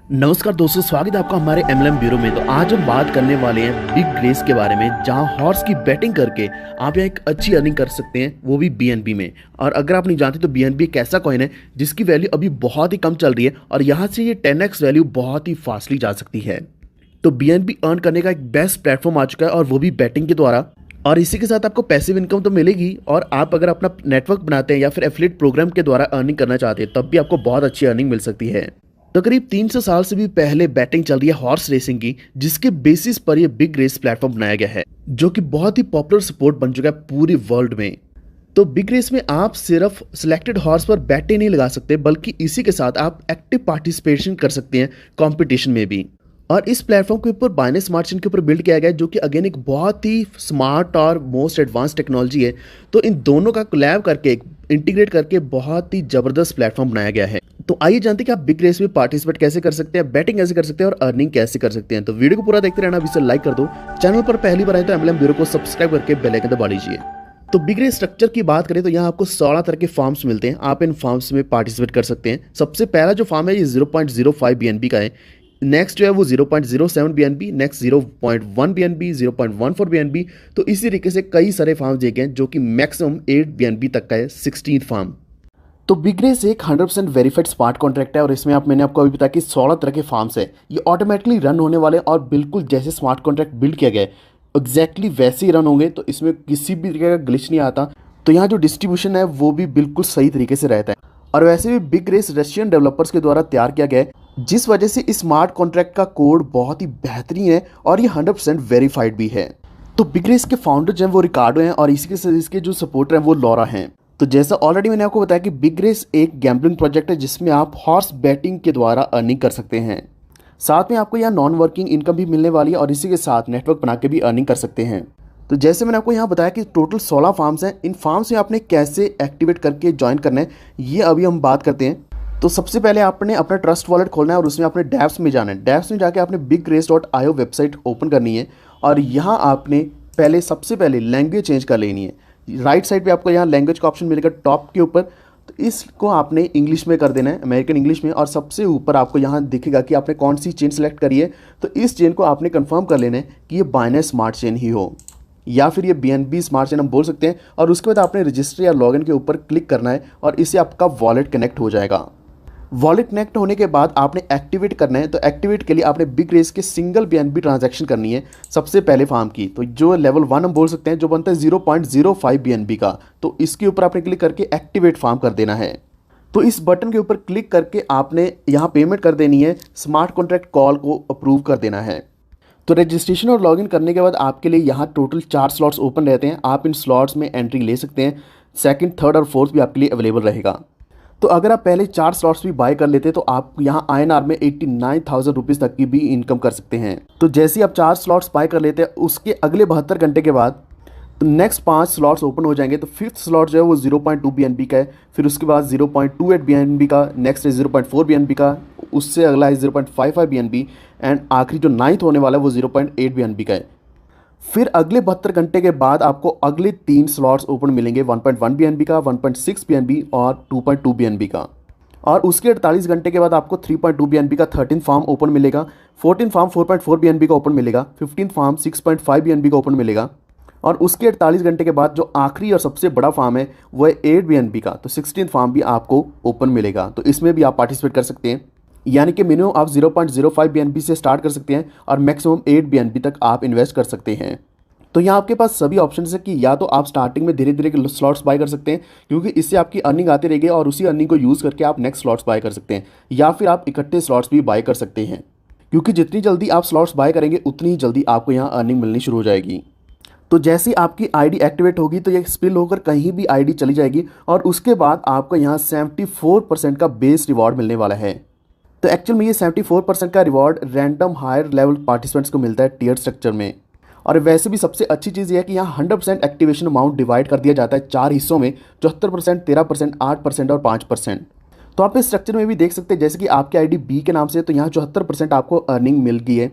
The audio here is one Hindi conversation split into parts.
नमस्कार दोस्तों, स्वागत है आपका हमारे एमएलएम ब्यूरो में। तो आज हम बात करने वाले हैं बिग रेस के बारे में, जहां हॉर्स की बैटिंग करके आप यहाँ एक अच्छी अर्निंग कर सकते हैं, वो भी बीएनबी में। और अगर आप नहीं जानते तो बीएनबी एक ऐसा कॉइन है जिसकी वैल्यू अभी बहुत ही कम चल रही है और यहाँ से ये 10x वैल्यू बहुत ही फास्टली जा सकती है। तो बीएनबी अर्न करने का एक बेस्ट प्लेटफॉर्म आ चुका है और वो भी बैटिंग के द्वारा। और इसी के साथ आपको पैसिव इनकम तो मिलेगी, और आप अगर अपना नेटवर्क बनाते हैं या फिर एफिलिएट प्रोग्राम के द्वारा अर्निंग करना चाहते हैं तब भी आपको बहुत अच्छी अर्निंग मिल सकती है। तो करीब 300 साल से भी पहले बैटिंग चल रही है हॉर्स रेसिंग की, जिसके बेसिस पर यह बिग रेस प्लेटफॉर्म बनाया गया है, जो कि बहुत ही पॉपुलर स्पोर्ट बन चुका है पूरी वर्ल्ड में। तो बिग रेस में आप सिर्फ सिलेक्टेड हॉर्स पर बैटे नहीं लगा सकते, बल्कि इसी के साथ आप एक्टिव पार्टिसिपेशन कर सकते हैं कंपटीशन में भी। और इस प्लेटफॉर्म के ऊपर बाइनरी स्मार्ट चेन के ऊपर बिल्ड किया गया है, जो कि अगेन एक बहुत ही स्मार्ट और मोस्ट एडवांस टेक्नोलॉजी है। तो इन दोनों का कोलैब करके, इंटीग्रेट करके बहुत ही जबरदस्त प्लेटफॉर्म बनाया गया है। तो आइए जानते हैं कि आप बिग रेस में पार्टिसिपेट कैसे कर सकते हैं, बैटिंग कैसे कर सकते हैं और अर्निंग कैसे कर सकते हैं। तो वीडियो को पूरा देखते रहना, अभी से लाइक कर दो। चैनल पर पहली बार आए तो एमएलएम ब्यूरो को सब्सक्राइब करके बेल आइकन दबा लीजिए। तो बिग रेस स्ट्रक्चर की बात करें तो यहाँ आपको 16 तरह के फार्म्स मिलते हैं। आप इन फार्म्स में पार्टिसिपेट कर सकते हैं। सबसे पहला जो फार्म है ये 0.05 बीएनबी का है। नेक्स्ट जो है वो 0.07 बीएनबी, नेक्स्ट 0.1 बीएनबी, 0.14 बीएनबी। तो इसी तरीके से कई सारे फार्म दिए गए हैं, जो कि मैक्सिमम 8 बीएनबी तक का है, 16th फार्म। तो बिग रेस एक 100% वेरीफाइड स्मार्ट कॉन्ट्रैक्ट है और इसमें मैंने आपको अभी बताया कि 16 तरह के फार्म्स है। ये ऑटोमेटिकली रन होने वाले और बिल्कुल जैसे स्मार्ट कॉन्ट्रैक्ट बिल्ड किया गया है एग्जैक्टली वैसे ही रन होंगे। तो इसमें किसी भी तरीके का ग्लिच नहीं आता। तो यहाँ जो डिस्ट्रीब्यूशन है वो भी बिल्कुल सही तरीके से रहता है। और वैसे भी बिग रेस रशियन डेवलपर्स के द्वारा तैयार किया गया है, जिस वजह से इस स्मार्ट कॉन्ट्रैक्ट का कोड बहुत ही बेहतरीन है और ये 100% वेरीफाइड भी है। तो बिग रेस के फाउंडर जो हैं वो रिकार्डो हैं और इसके जो सपोर्टर हैं वो लॉरा हैं। तो जैसा ऑलरेडी मैंने आपको बताया कि बिग रेस एक गैम्बलिंग प्रोजेक्ट है, जिसमें आप हॉर्स बैटिंग के द्वारा अर्निंग कर सकते हैं। साथ में आपको यहाँ नॉन वर्किंग इनकम भी मिलने वाली है और इसी के साथ नेटवर्क बना के भी अर्निंग कर सकते हैं। तो जैसे मैंने आपको यहाँ बताया कि टोटल 16 फार्म्स हैं। इन फार्म्स में आपने कैसे एक्टिवेट करके ज्वाइन करना है, ये अभी हम बात करते हैं। तो सबसे पहले आपने अपना ट्रस्ट वॉलेट खोलना है और उसमें आपने डैप्स में जाना है। डैप्स में जाके आपने bigrace.io वेबसाइट ओपन करनी है और यहाँ आपने सबसे पहले लैंग्वेज चेंज कर लेनी है। राइट साइड पे आपको यहाँ लैंग्वेज का ऑप्शन मिलेगा टॉप के ऊपर। तो इसको आपने इंग्लिश में कर देना है, अमेरिकन इंग्लिश में। और सबसे ऊपर आपको यहाँ दिखेगा कि आपने कौन सी चेन सेलेक्ट करी है। तो इस चेन को आपने कंफर्म कर लेना है कि ये बाइनरी स्मार्ट चेन ही हो या फिर ये बीएनबी स्मार्ट चेन हम बोल सकते हैं। और उसके बाद आपने रजिस्टर या लॉगिन के ऊपर क्लिक करना है और इससे आपका वॉलेट कनेक्ट हो जाएगा। वॉलेट कनेक्ट होने के बाद आपने एक्टिवेट करना है। तो एक्टिवेट के लिए आपने बिग रेस के सिंगल बीएनबी ट्रांजैक्शन करनी है सबसे पहले फार्म की। तो जो लेवल 1 हम बोल सकते हैं, जो बनता है 0.05 बीएनबी का। तो इसके ऊपर आपने क्लिक करके एक्टिवेट फार्म कर देना है। तो इस बटन के ऊपर क्लिक करके आपने यहाँ पेमेंट कर देनी है, स्मार्ट कॉन्ट्रैक्ट कॉल को अप्रूव कर देना है। तो रजिस्ट्रेशन और लॉगिन करने के बाद आपके लिए यहाँ टोटल 4 स्लॉट्स ओपन रहते हैं। आप इन स्लॉट्स में एंट्री ले सकते हैं। सेकंड, थर्ड और फोर्थ भी आपके लिए अवेलेबल रहेगा। तो अगर आप पहले 4 स्लॉट्स भी बाय कर लेते तो आप यहाँ INR में 89,000 रुपीज़ तक की भी इनकम कर सकते हैं। तो जैसे ही आप 4 स्लॉट्स बाय कर लेते हैं, उसके अगले 72 घंटे के बाद तो नेक्स्ट 5 स्लॉट्स ओपन हो जाएंगे। तो 5th स्लॉट जो है वो 0.2 बीएनबी का है, फिर उसके बाद 0.28 बीएनबी का, नेक्स्ट है 0.4 बीएनबी का, उससे अगला है 0.55 बीएनबी एंड आखिरी जो 9th होने वाला है वो 0.8 बीएनबी का है। फिर अगले 72 घंटे के बाद आपको अगले 3 स्लॉट्स ओपन मिलेंगे, 1.1 बीएनबी का, 1.6 बीएनबी और 2.2 बीएनबी का। और उसके 48 घंटे के बाद आपको 3.2 बीएनबी का 13th फार्म ओपन मिलेगा, 14th फार्म 4.4 बीएनबी का ओपन मिलेगा, 15th फार्म 6.5 बीएनबी का ओपन मिलेगा। और उसके 48 घंटे के बाद जो आखिरी और सबसे बड़ा फार्म है वो है 8 बीएनबी का। तो 16th फार्म भी आपको ओपन मिलेगा। तो इसमें भी आप पार्टिसिपेट कर सकते हैं। यानी कि मिनिमम आप 0.05 बीएनबी से स्टार्ट कर सकते हैं और मैक्सिमम 8 बीएनबी तक आप इन्वेस्ट कर सकते हैं। तो यहाँ आपके पास सभी ऑप्शन है कि या तो आप स्टार्टिंग में धीरे धीरे स्लॉट्स बाय कर सकते हैं, क्योंकि इससे आपकी अर्निंग आती रहेगी और उसी अर्निंग को यूज़ करके आप नेक्स्ट स्लॉट्स बाय कर सकते हैं। या फिर आप इकट्ठे स्लॉट्स भी बाय कर सकते हैं, क्योंकि जितनी जल्दी आप स्लॉट्स बाय करेंगे उतनी ही जल्दी आपको यहाँ अर्निंग मिलनी शुरू हो जाएगी। तो जैसे ही आपकी आईडी एक्टिवेट होगी तो ये स्पिन होकर कहीं भी आईडी चली जाएगी और उसके बाद आपको यहाँ 74% का बेस रिवॉर्ड मिलने वाला है। तो एक्चुअल में ये 74% का reward random higher level participants को मिलता है टीयर स्ट्रक्चर में। और वैसे भी सबसे अच्छी चीज़ ये है कि यहाँ 100% एक्टिवेशन अमाउंट डिवाइड कर दिया जाता है 4 हिस्सों में, 74%, 13%, 8% और 5%। तो आप इस स्ट्रक्चर में भी देख सकते हैं, जैसे कि आपकी आईडी बी के नाम से, तो यहाँ 74% आपको अर्निंग मिल गई है,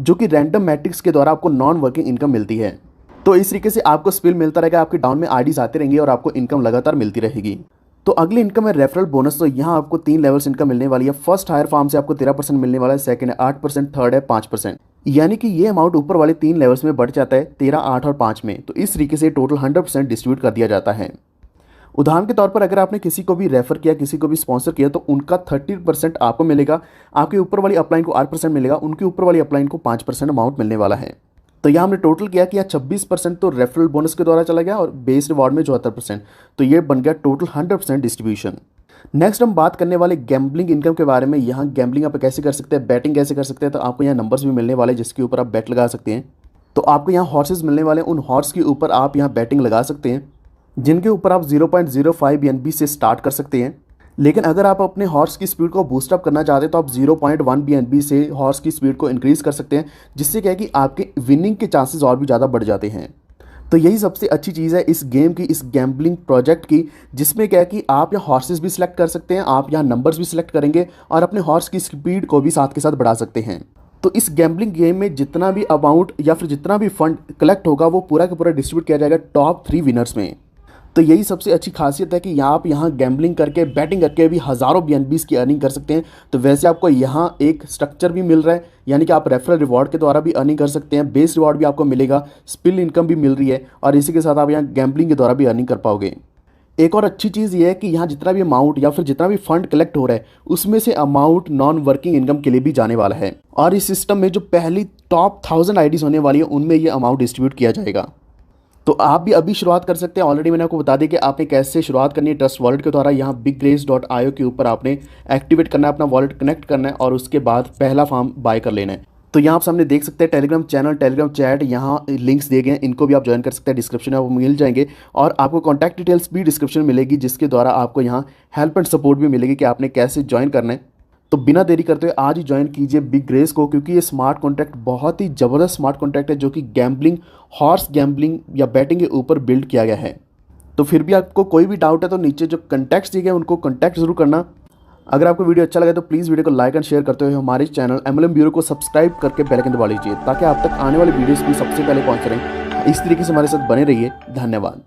जो कि रैंडम मैट्रिक्स के द्वारा आपको नॉन वर्किंग इनकम मिलती है। तो इस तरीके से आपको स्पिल मिलता रहेगा, आपके डाउन में आईडीज आते रहेंगे और आपको इनकम लगातार मिलती रहेगी। तो अगली इनकम है रेफरल बोनस। तो यहाँ आपको 3 लेवल्स इनकम मिलने वाली है। फर्स्ट हायर फार्म से आपको 13% मिलने वाला है, सेकंड है 8%, थर्ड है 5%। यानी कि ये अमाउंट ऊपर वाले 3 लेवल्स में बढ़ जाता है, 13, 8 और 5 में। तो इस तरीके से टोटल 100% डिस्ट्रीब्यूट कर दिया जाता है। उदाहरण के तौर पर अगर आपने किसी को भी रेफर किया, किसी को भी स्पॉन्सर किया, तो उनका 30% आपको मिलेगा, आपके ऊपर वाली अपलाइन को 8% मिलेगा, उनके ऊपर वाली अपलाइन को 5% अमाउंट मिलने वाला है। तो यहाँ हमने टोटल किया कि यहाँ 26% तो रेफरल बोनस के द्वारा चला गया और बेस रिवॉर्ड में 74%। तो ये बन गया टोटल 100% डिस्ट्रीब्यूशन। नेक्स्ट हम बात करने वाले गैम्बलिंग इनकम के बारे में। यहाँ गैम्बलिंग आप कैसे कर सकते हैं, बैटिंग कैसे कर सकते हैं। तो आपको यहाँ नंबर्स भी मिलने वाले हैं जिसके ऊपर आप बैट लगा सकते हैं। तो आपको यहाँ हॉर्सेस मिलने वाले हैं, उन हॉर्स के ऊपर आप यहाँ बैटिंग लगा सकते हैं, जिनके ऊपर आप 0.05 BNB से स्टार्ट कर सकते हैं। लेकिन अगर आप अपने हॉर्स की स्पीड को बूस्टअप करना चाहते हैं तो आप 0.1 BNB से हॉर्स की स्पीड को इंक्रीज़ कर सकते हैं, जिससे क्या है कि आपके विनिंग के चांसेस और भी ज़्यादा बढ़ जाते हैं। तो यही सबसे अच्छी चीज़ है इस गेम की, इस गैम्बलिंग प्रोजेक्ट की, जिसमें क्या है कि आप यहाँ हॉर्सेस भी सिलेक्ट कर सकते हैं, आप यहाँ नंबर्स भी सिलेक्ट करेंगे और अपने हॉर्स की स्पीड को भी साथ के साथ बढ़ा सकते हैं। तो इस गैम्बलिंग गेम में जितना भी अमाउंट या फिर जितना भी फंड कलेक्ट होगा वो पूरा का पूरा डिस्ट्रीब्यूट किया जाएगा टॉप 3 विनर्स में। तो यही सबसे अच्छी खासियत है कि आप यहाँ गैम्बलिंग करके, बैटिंग करके भी हज़ारों BNBs की अर्निंग कर सकते हैं। तो वैसे आपको यहाँ एक स्ट्रक्चर भी मिल रहा है, यानी कि आप रेफरल रिवॉर्ड के द्वारा भी अर्निंग कर सकते हैं, बेस रिवॉर्ड भी आपको मिलेगा, स्पिल इनकम भी मिल रही है और इसी के साथ आप यहाँ गैम्बलिंग के द्वारा भी अर्निंग कर पाओगे। एक और अच्छी चीज़ ये है कि यहाँ जितना भी अमाउंट या फिर जितना भी फंड कलेक्ट हो रहा है उसमें से अमाउंट नॉन वर्किंग इनकम के लिए भी जाने वाला है और इस सिस्टम में जो पहली टॉप 1000 IDs होने वाली है उनमें ये अमाउंट डिस्ट्रीब्यूट किया जाएगा। तो आप भी अभी शुरुआत कर सकते हैं। ऑलरेडी मैंने आपको बता दिया कि आपने कैसे शुरुआत करनी है। ट्रस्ट वॉलेट के द्वारा यहाँ biggrace.io के ऊपर आपने एक्टिवेट करना है, अपना वॉलेट कनेक्ट करना है और उसके बाद पहला फॉर्म बाय कर लेना है। तो यहाँ आप सामने देख सकते हैं टेलीग्राम चैनल, टेलीग्राम चैट, यहाँ लिंक्स दिए गए हैं, इनको भी आप ज्वाइन कर सकते हैं, डिस्क्रिप्शन में वो मिल जाएंगे और आपको कॉन्टैक्ट डिटेल्स भी डिस्क्रिप्शन में मिलेगी, जिसके द्वारा आपको यहाँ हेल्प एंड सपोर्ट भी मिलेगी कि आपने कैसे ज्वाइन करना है। तो बिना देरी करते हुए आज ही ज्वाइन कीजिए बिग ग्रेस को, क्योंकि ये स्मार्ट कॉन्ट्रैक्ट बहुत ही ज़बरदस्त स्मार्ट कॉन्ट्रैक्ट है जो कि गैम्बलिंग, हॉर्स गैम्बलिंग या बैटिंग के ऊपर बिल्ड किया गया है। तो फिर भी आपको कोई भी डाउट है तो नीचे जो कॉन्टैक्ट्स दिए गए उनको कॉन्टैक्ट जरूर करना। अगर आपको वीडियो अच्छा लगे तो प्लीज़ वीडियो को लाइक एंड शेयर करते हुए हमारे चैनल MLM ब्यूरो को सब्सक्राइब करके बेल आइकन दबा लीजिए ताकि आप तक आने वाली वीडियोज़ भी सबसे पहले पहुँच रहे। इस तरीके से हमारे साथ बने रहिए। धन्यवाद।